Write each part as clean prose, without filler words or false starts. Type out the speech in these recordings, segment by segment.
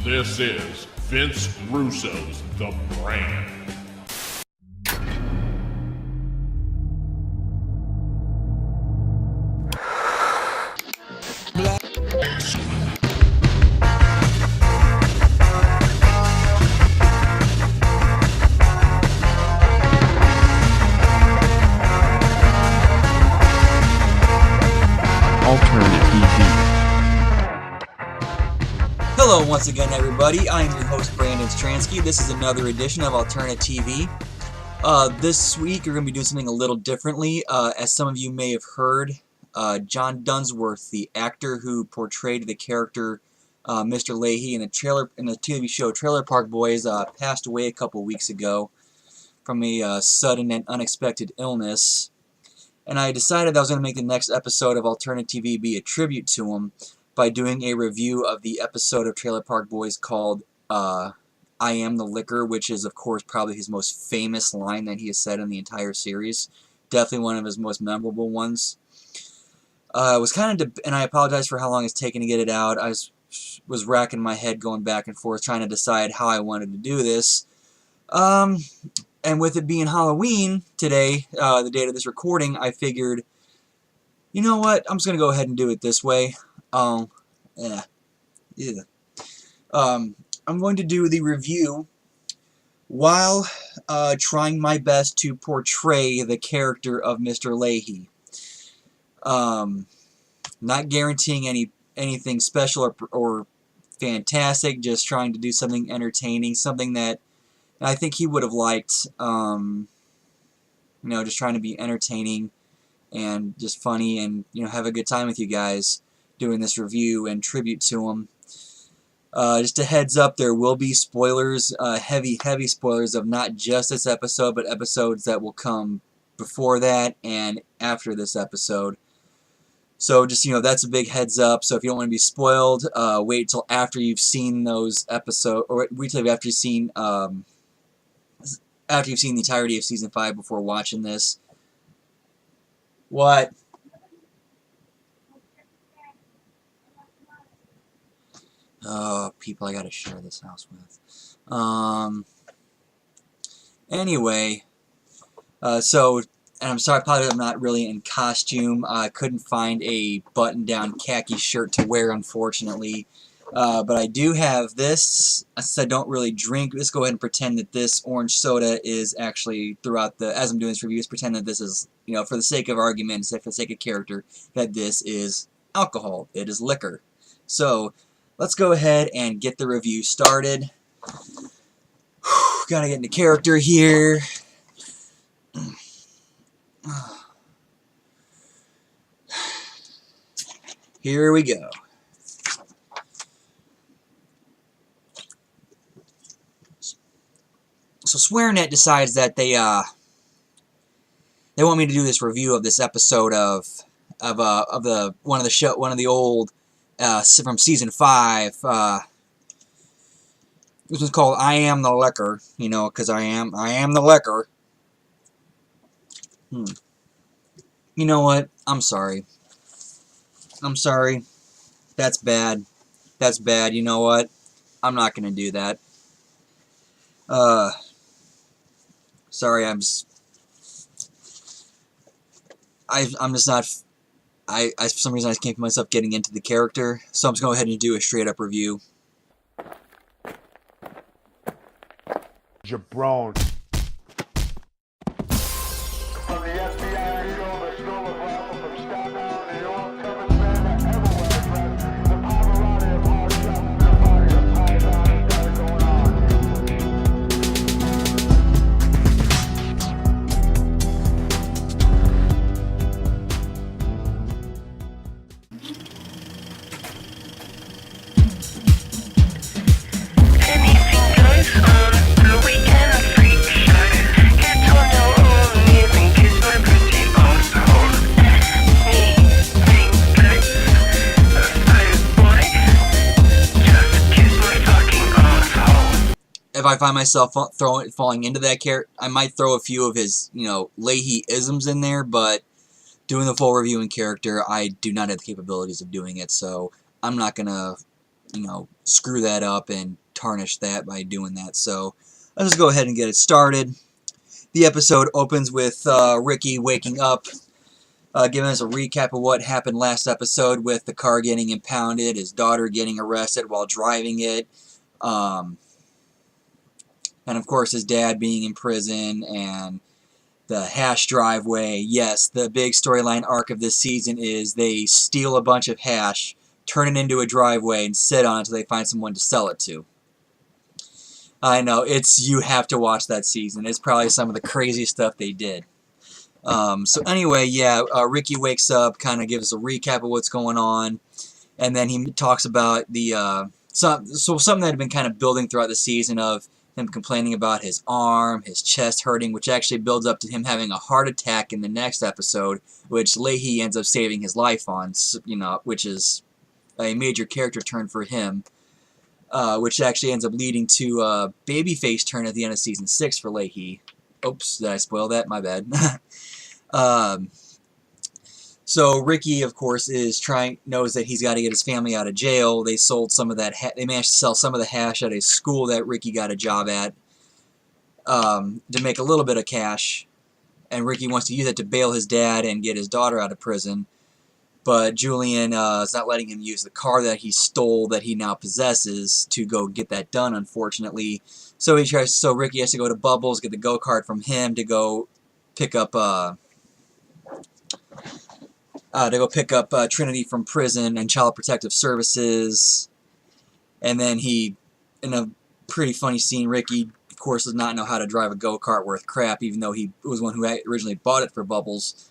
This is Vince Russo's The Brand. AlternaTV. Hello once again everybody, I am your host Brandon Stransky. This is another edition of AlternaTV. This week we're going to be doing something a little differently. As some of you may have heard, John Dunsworth, the actor who portrayed the character Mr. Leahy in the TV show Trailer Park Boys, passed away a couple weeks ago from a sudden and unexpected illness. And I decided I was going to make the next episode of AlternaTV be a tribute to him by doing a review of the episode of Trailer Park Boys called I Am the Liquor, which is, of course, probably his most famous line that he has said in the entire series. Definitely one of his most memorable ones. It was kind of, and I apologize for how long it's taken to get it out. I was racking my head going back and forth trying to decide how I wanted to do this. And with it being Halloween today, the date of this recording, I figured, you know what, I'm just going to go ahead and do it this way. I'm going to do the review while trying my best to portray the character of Mr. Leahy. Not guaranteeing anything special or fantastic, just trying to do something entertaining, something that I think he would have liked, you know, just trying to be entertaining and just funny and, you know, have a good time with you guys doing this review and tribute to him. Just a heads up, there will be spoilers, heavy spoilers of not just this episode, but episodes that will come before that and after this episode. So just, you know, that's a big heads up. So if you don't want to be spoiled, wait till after you've seen those episodes, or wait till after you've seen the entirety of Season 5 before watching this. What? Oh, people I gotta share this house with. Anyway, so, and I'm sorry, probably I'm not really in costume. I couldn't find a button-down khaki shirt to wear, unfortunately. But I do have this. Since I don't really drink, let's go ahead and pretend that this orange soda is actually, throughout the, as I'm doing this review, let's pretend that this is, you know, for the sake of argument, for the sake of character, that this is alcohol. It is liquor. So, let's go ahead and get the review started. Gotta get into character here. Here we go. So SwearNet decides that they want me to do this review of this episode of one of the old from season 5. This was called I Am the Liquor, you know, because I am the liquor. You know what? I'm sorry. That's bad. That's bad. You know what? I'm not gonna do that. Sorry, I'm just not. For some reason I just can't feel myself getting into the character, so I'm just going to go ahead and do a straight up review. Jabron. From the FBI, you know, the school of rifle from Staten Island, New York, toughest man that ever was, man. The Pavarotti of hard shots, the party of Python, got it going on. Anything goes on the weekend freak show. Get to know all the amazing kids, my pretty asshole. Me, think like a fine boy. Just kiss my fucking asshole. If I find myself falling into that character, I might throw a few of his, you know, Leahy-isms in there, but doing the full review in character, I do not have the capabilities of doing it, so I'm not gonna you know, screw that up and tarnish that by doing that. So let's just go ahead and get it started. The episode opens with Ricky waking up, giving us a recap of what happened last episode with the car getting impounded, his daughter getting arrested while driving it, and of course his dad being in prison, and the hash driveway. Yes, the big storyline arc of this season is they steal a bunch of hash, turn it into a driveway, and sit on it until they find someone to sell it to. I know, you have to watch that season. It's probably some of the craziest stuff they did. So anyway, yeah, Ricky wakes up, kind of gives us a recap of what's going on, and then he talks about the something that had been kind of building throughout the season of him complaining about his arm, his chest hurting, which actually builds up to him having a heart attack in the next episode, which Leahy ends up saving his life on, you know, which is a major character turn for him. Which actually ends up leading to a babyface turn at the end of Season 6 for Leahy. Oops, did I spoil that? My bad. So Ricky, of course, knows that he's got to get his family out of jail. They sold some of that. They managed to sell some of the hash at a school that Ricky got a job at to make a little bit of cash. And Ricky wants to use it to bail his dad and get his daughter out of prison. But Julian is not letting him use the car that he stole, that he now possesses, to go get that done, unfortunately. So Ricky has to go to Bubbles, get the go-kart from him to go pick up Trinity from prison and Child Protective Services. And then in a pretty funny scene, Ricky, of course, does not know how to drive a go-kart worth crap, even though he was one who originally bought it for Bubbles.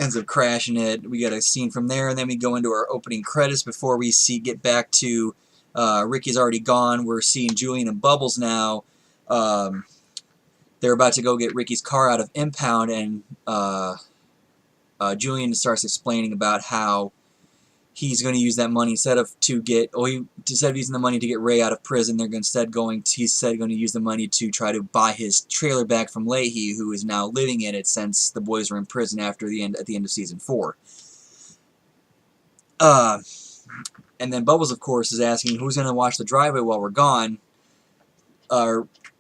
Ends up crashing it. We get a scene from there, and then we go into our opening credits before we get back to Ricky's already gone. We're seeing Julian and Bubbles now. They're about to go get Ricky's car out of impound, and Julian starts explaining about how he's going to use that money instead of using the money to get Ray out of prison. He's going to use the money to try to buy his trailer back from Leahy, who is now living in it since the boys were in prison at the end of Season 4. And then Bubbles, of course, is asking who's going to watch the driveway while we're gone.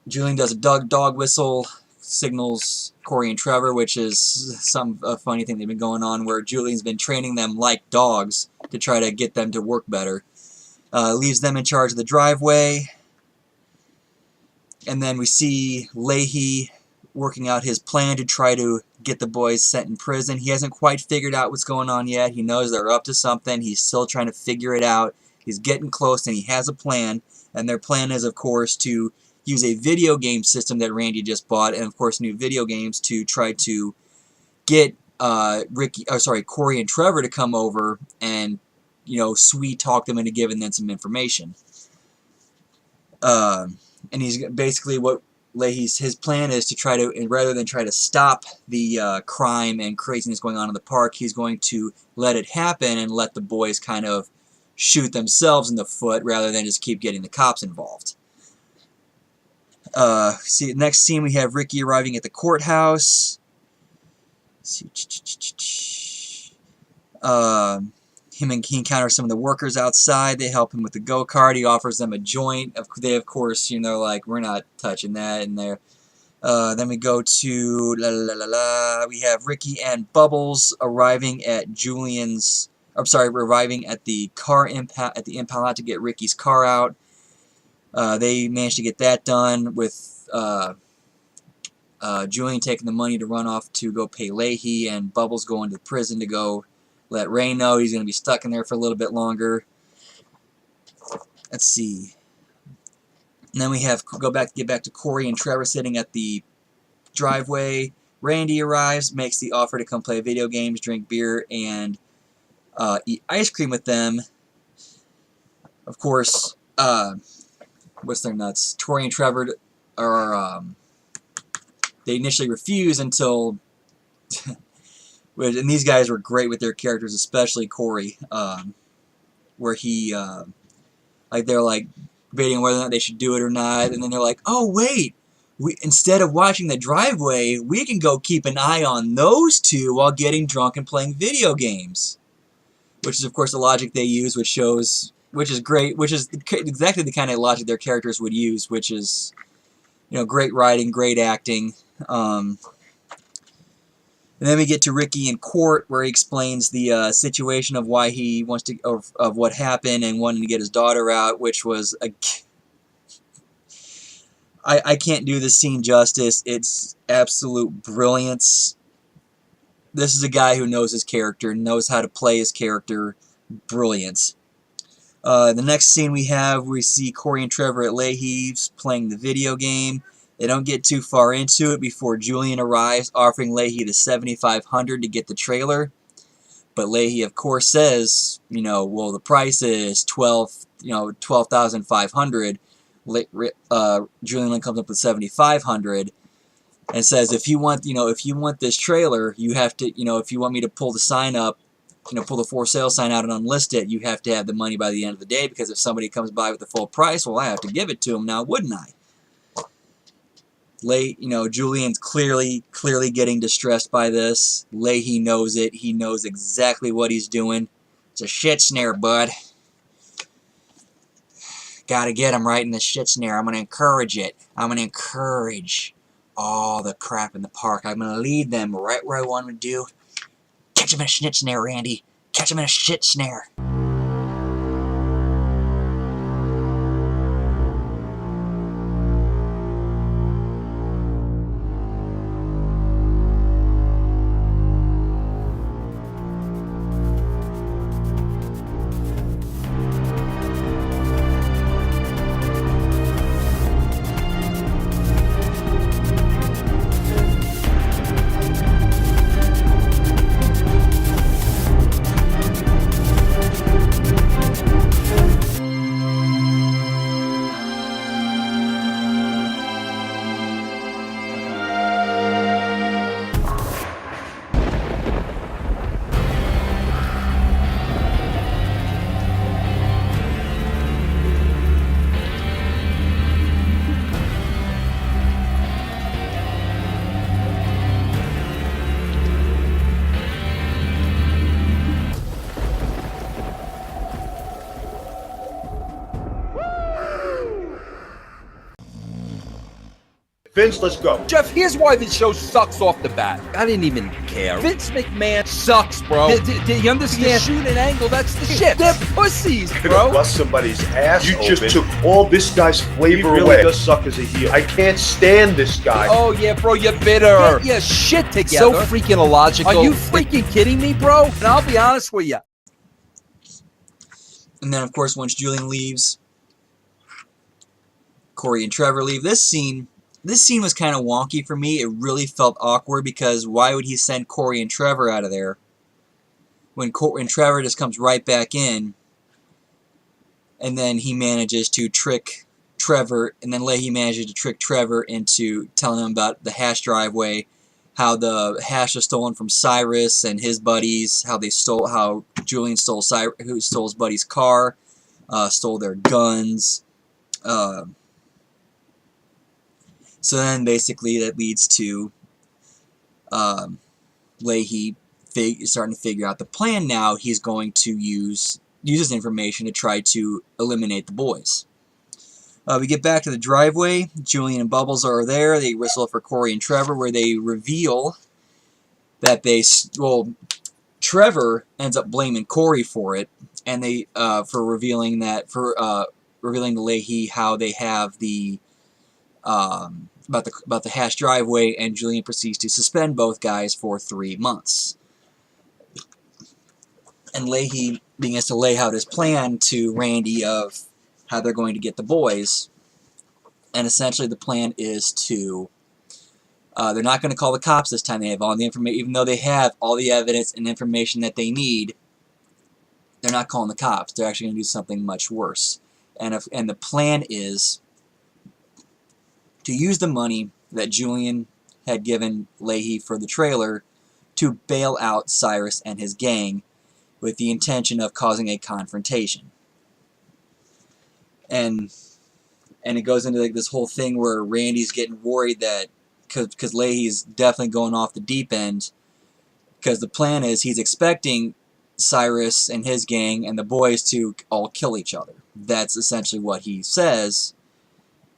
Julian does a dog whistle, signals Corey and Trevor, which is a funny thing they've been going on, where Julian's been training them like dogs to try to get them to work better. Leaves them in charge of the driveway. And then we see Leahy working out his plan to try to get the boys sent in prison. He hasn't quite figured out what's going on yet. He knows they're up to something. He's still trying to figure it out. He's getting close, and he has a plan. And their plan is, of course, to use a video game system that Randy just bought, and of course new video games, to try to get Corey and Trevor to come over and, you know, sweet talk them into giving them some information. And he's basically his plan is to try to, rather than try to stop the crime and craziness going on in the park, he's going to let it happen and let the boys kind of shoot themselves in the foot rather than just keep getting the cops involved. Next scene we have Ricky arriving at the courthouse. He encounters some of the workers outside. They help him with the go-kart. He offers them a joint. They, of course, you know, like, we're not touching that. And then we go to we have Ricky and Bubbles arriving at arriving at the impound lot to get Ricky's car out. They managed to get that done with Julian taking the money to run off to go pay Leahy, and Bubbles going to prison to go let Ray know he's going to be stuck in there for a little bit longer. Let's see. And then we get back to Corey and Trevor sitting at the driveway. Randy arrives, makes the offer to come play video games, drink beer, and eat ice cream with them. Of course, what's their nuts? Corey and Trevor they initially refuse until and these guys were great with their characters, especially Corey, where he they're like debating whether or not they should do it or not, and then they're like, oh wait, instead of watching the driveway, we can go keep an eye on those two while getting drunk and playing video games. Which is, of course, the logic they use, which shows which is great, which is exactly the kind of logic their characters would use, which is, you know, great writing, great acting. And then we get to Ricky in court, where he explains the situation of why he wants to, of what happened and wanting to get his daughter out, which was a. I can't do this scene justice. It's absolute brilliance. This is a guy who knows his character, knows how to play his character. Brilliant. The next scene we see Corey and Trevor at Leahy's playing the video game. They don't get too far into it before Julian arrives, offering Leahy the $7,500 to get the trailer. But Leahy, of course, says, you know, well, the price is $12,500. Julian comes up with $7,500 and says, if you want this trailer, you have to, if you want me to pull the sign up, pull the for sale sign out and unlist it, you have to have the money by the end of the day, because if somebody comes by with the full price, well, I have to give it to them now, wouldn't I? Julian's clearly getting distressed by this. Leahy knows it. He knows exactly what he's doing. It's a shit snare, bud. Gotta get him right in the shit snare. I'm gonna encourage it. I'm gonna encourage all the crap in the park. I'm gonna lead them right where I want them to do. Catch him in a shit snare, Randy. Catch him in a shit snare. Vince, let's go. Jeff, here's why this show sucks off the bat. I didn't even care. Vince McMahon sucks, bro. Do you understand? You shoot an angle, that's the shit. They're pussies, bro. Bust somebody's ass You open. Just took all this guy's flavor away. He really does suck as a heel. I can't stand this guy. Oh, yeah, bro, you're bitter. Get your shit together. So freaking illogical. Are you freaking kidding me, bro? And I'll be honest with you. And then, of course, once Julian leaves, Corey and Trevor leave. This scene was kind of wonky for me. It really felt awkward, because why would he send Corey and Trevor out of there when Corey and Trevor just comes right back in, and then he manages to trick Trevor, and then Leahy manages to trick Trevor into telling him about the hash driveway, how the hash was stolen from Cyrus and his buddies, how Julian stole his buddy's car, stole their guns. So then basically that leads to Leahy starting to figure out the plan now. He's going to use this information to try to eliminate the boys. We get back to the driveway. Julian and Bubbles are there. They whistle for Corey and Trevor, where they reveal that Trevor ends up blaming Corey for it, and they for revealing to Leahy how they have the about the hash driveway, and Julian proceeds to suspend both guys for 3 months. And Leahy begins to lay out his plan to Randy of how they're going to get the boys. And essentially the plan is to they're not going to call the cops this time. They have all the information, even though they have all the evidence and information that they need. They're not calling the cops. They're actually going to do something much worse. And the plan is to use the money that Julian had given Leahy for the trailer to bail out Cyrus and his gang, with the intention of causing a confrontation. And it goes into like this whole thing where Randy's getting worried that because Leahy's definitely going off the deep end, because the plan is he's expecting Cyrus and his gang and the boys to all kill each other. That's essentially what he says,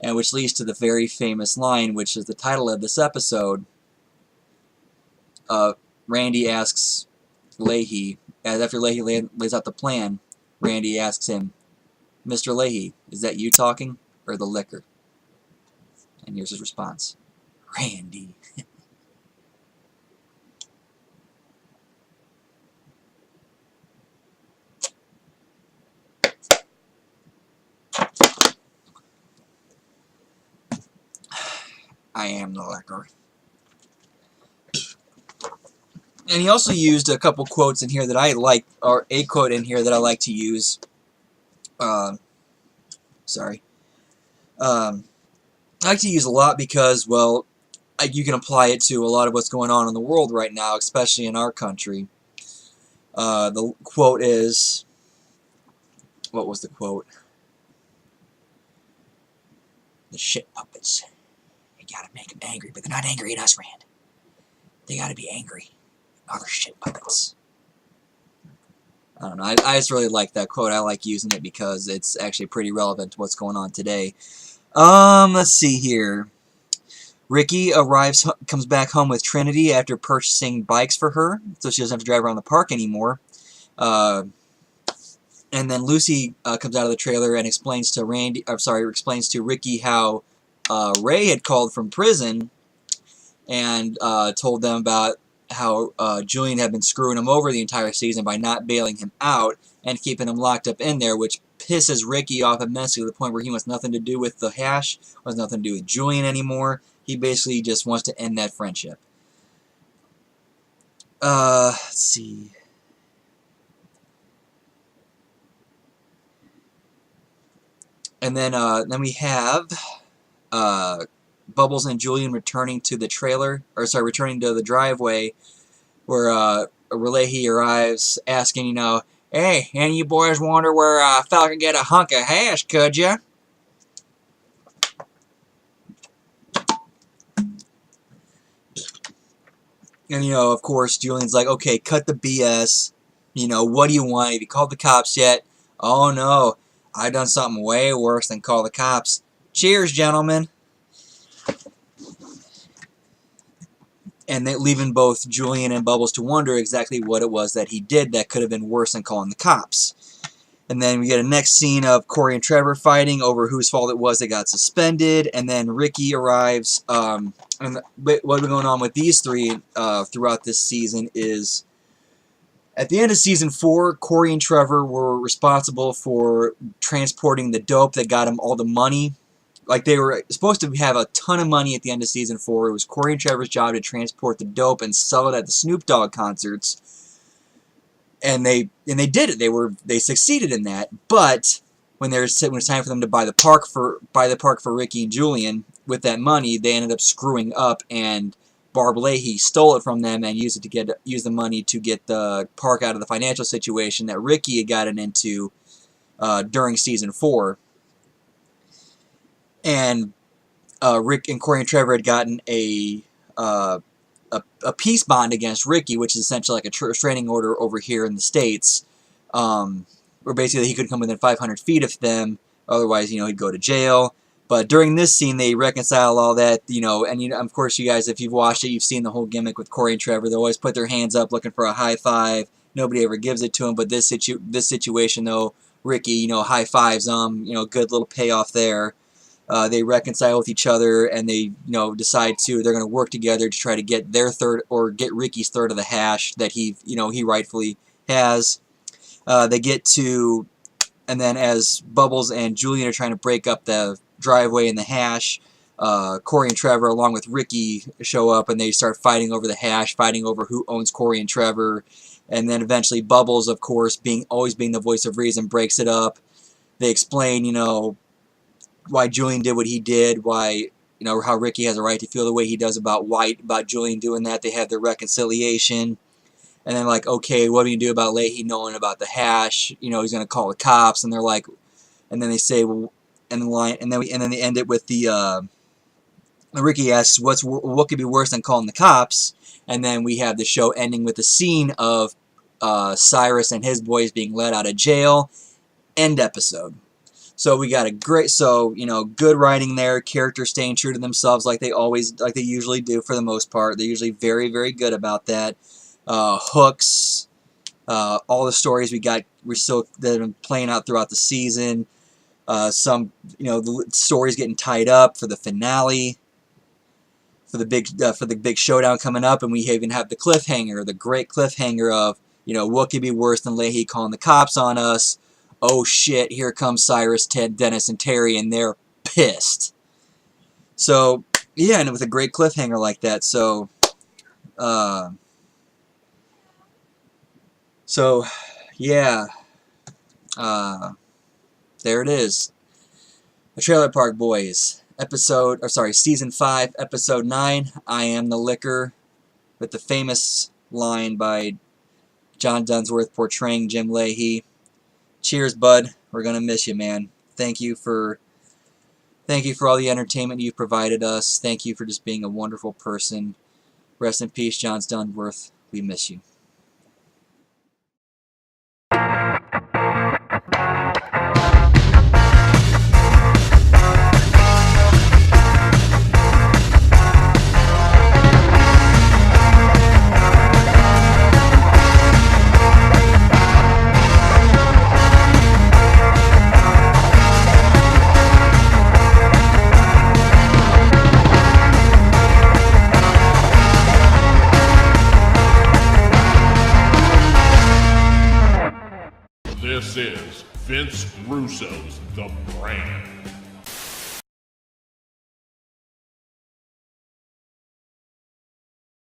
and which leads to the very famous line, which is the title of this episode. Randy asks Leahy, after Leahy lays out the plan, Randy asks him, "Mr. Leahy, is that you talking, or the liquor?" And here's his response, "Randy." I am the liquor. And he also used a couple quotes in here that I like, or a quote in here that I like to use. Sorry. I like to use a lot because, well, you can apply it to a lot of what's going on in the world right now, especially in our country. The quote is, what was the quote? "The shit puppets. You gotta make them angry, but they're not angry at us, Rand. They gotta be angry at other shit puppets." I don't know. I just really like that quote. I like using it because it's actually pretty relevant to what's going on today. Let's see here. Ricky comes back home with Trinity after purchasing bikes for her, so she doesn't have to drive around the park anymore. And then Lucy comes out of the trailer and explains to Ricky how Ray had called from prison and told them about how Julian had been screwing him over the entire season by not bailing him out and keeping him locked up in there, which pisses Ricky off immensely to the point where he wants nothing to do with the hash, wants nothing to do with Julian anymore. He basically just wants to end that friendship. Let's see. And then we have Bubbles and Julian returning to the returning to the driveway, where Leahy arrives, asking, "Hey, any of you boys wonder where a fella can get a hunk of hash, could ya?" And, of course, Julian's like, "Okay, cut the BS. What do you want? Have you called the cops yet?" "Oh, no. I've done something way worse than call the cops. Cheers, gentlemen." And leaving both Julian and Bubbles to wonder exactly what it was that he did that could have been worse than calling the cops. And then we get a next scene of Corey and Trevor fighting over whose fault it was they got suspended. And then Ricky arrives. And what's going on with these three throughout this season is, at the end of Season 4, Corey and Trevor were responsible for transporting the dope that got them all the money. Like, they were supposed to have a ton of money at the end of Season 4. It was Corey and Trevor's job to transport the dope and sell it at the Snoop Dogg concerts. And they did it. They succeeded in that. But when it was time for them to buy the park for Ricky and Julian with that money, they ended up screwing up, and Barb Leahy stole it from them and used the money to get the park out of the financial situation that Ricky had gotten into during Season 4. And Rick and Corey and Trevor had gotten a peace bond against Ricky, which is essentially like a restraining order over here in the States, where basically he couldn't come within 500 feet of them, otherwise, he'd go to jail. But during this scene, they reconcile all that, and of course, you guys, if you've watched it, you've seen the whole gimmick with Corey and Trevor. They always put their hands up looking for a high five. Nobody ever gives it to him, but this situation, though, Ricky, high fives them, good little payoff there. They reconcile with each other, and they, decide they're going to work together to try to get their third, or get Ricky's third of the hash that he rightfully has. They get to, and then as Bubbles and Julian are trying to break up the driveway and the hash, Corey and Trevor, along with Ricky, show up, and they start fighting over the hash, fighting over who owns Corey and Trevor. And then eventually Bubbles, of course, always being the voice of reason, breaks it up. They explain, why Julian did what he did, why, how Ricky has a right to feel the way he does about Julian doing that. They have their reconciliation. And then, like, okay, what do you do about Leahy knowing about the hash? He's going to call the cops. And they're like, and then they say, well, and then they end it with the, Ricky asks, what could be worse than calling the cops? And then we have the show ending with the scene of Cyrus and his boys being let out of jail. End episode. So we got a great, good writing there. Characters staying true to themselves like they usually do for the most part. They're usually very, very good about that. Hooks, all the stories that have been playing out throughout the season. The stories getting tied up for the finale, for the big showdown coming up, and we even have the cliffhanger, the great cliffhanger of, what could be worse than Leahy calling the cops on us? Oh shit, here comes Cyrus, Ted, Dennis, and Terry, and they're pissed. So, yeah, and with a great cliffhanger like that, there it is. The Trailer Park Boys, Season 5, Episode 9, I Am the Liquor, with the famous line by John Dunsworth portraying Jim Leahy. Cheers, bud. We're gonna miss you, man. Thank you for all the entertainment you've provided us. Thank you for just being a wonderful person. Rest in peace, John Dunsworth. We miss you. This is Vince Russo's The Brand.